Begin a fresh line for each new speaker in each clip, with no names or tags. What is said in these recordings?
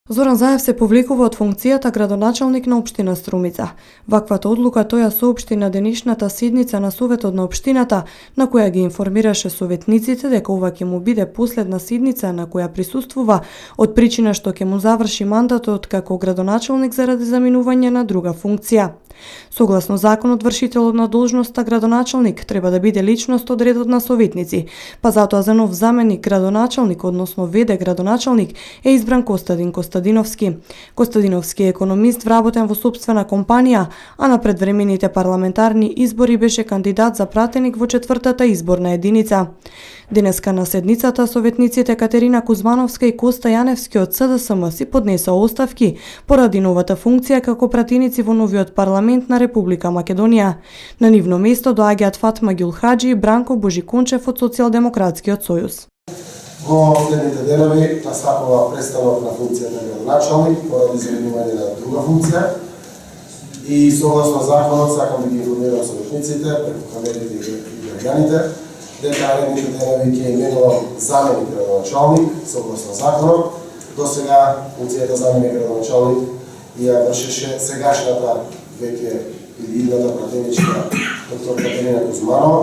Зоран Заев се повлекува од функцијата градоначалник на општина Струмица. Ваквата одлука тој ја соопшти на денешната седница на Советот на општината, на која ги информираше советниците дека ова ќе му биде последна седница на која присуствува од причина што ќе му заврши мандатот како градоначалник заради заминување на друга функција. Согласно законот, вршителот на должноста градоначалник треба да биде личност од редот на советници, па затоа за нов заменик градоначалник, односно ВД градоначалник, е избран Костадин Костадиновски. Костадиновски е економист вработен во сопствена компанија, а на предвремените парламентарни избори беше кандидат за пратеник во 4-та изборна единица. Денеска на седницата советниците Катерина Кузмановска и Коста Јаневски од СДСМ си поднесоа оставки поради новата функција како пратеници во новиот парламент на Република Македонија. На нивно место доаѓаат Фатма Ѓулхаџи и Бранко Божикунчев од Социјалдемократскиот сојуз.
Во следните денови настапува престанок на функцијата градоначалник поради заменување на друга функција и согласно законот сакам да ги информирам советниците, преку камерите и граѓаните, дека наредните денови ќе именувам заменик градоначалник согласно законот. До сега функцијата заменик градоначалник ја вршеше сегашната веќе или идната пратеничка доктор Катерина Кузманова.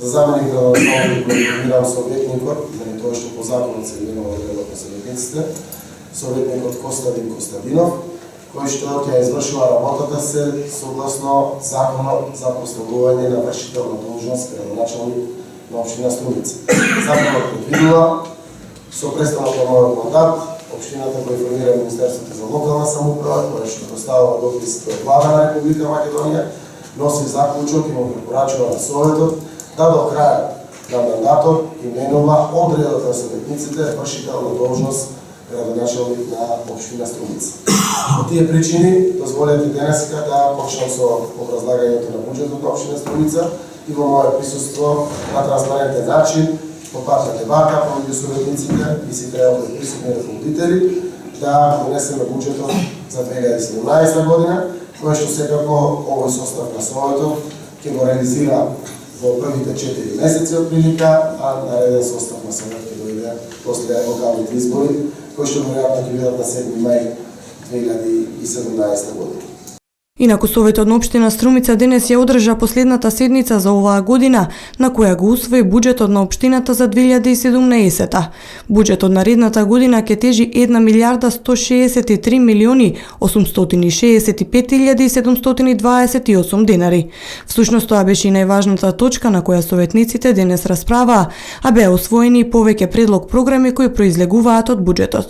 За заменик градоначалник го информирам советникот, заради тоа што по законот се именува од редот на советниците, советникот Костадин Костадинов, кој што ќе извршува работата се согласно законот за поставување на вршител на должност градоначалник на општина Струмица. Законот предвидува со престанок на мојот мандат општината го информира Министерството за локална самоуправа, кое што доставува допис до влада на Република Македонија, носи заклучок и му препорачува на Советот да до крај на мандатот именува од редот на советниците вршител на должност градоначалник на општина Струмица. По тие причини дозволете денеска да почнам со образлагањето на буџетот на општина Струмица и во моје присуство на транспарентен начин, по пат на дебата помеѓу советниците и сите овде присутни раководители, да донесеме буџетот за 2017 година, кој што секако овој состав на Советот ќе го реализира во првите 4 месеци од прилика, а нареден состав на Совет ќе дојде после локалните избори, кои што веројатно ќе бидат на 7 мај 2017 година.
Инаку Советот на општина Струмица денес ја одржа последната седница за оваа година, на која го усвои буџетот на општината за 2017. Буџетот на наредната година ќе тежи 1 милијарда 163 милиони 865.728 денари. Всушност тоа беше и најважната точка на која советниците денес расправаа, а беа усвоени и повеќе предлог програми кои произлегуваат од буџетот.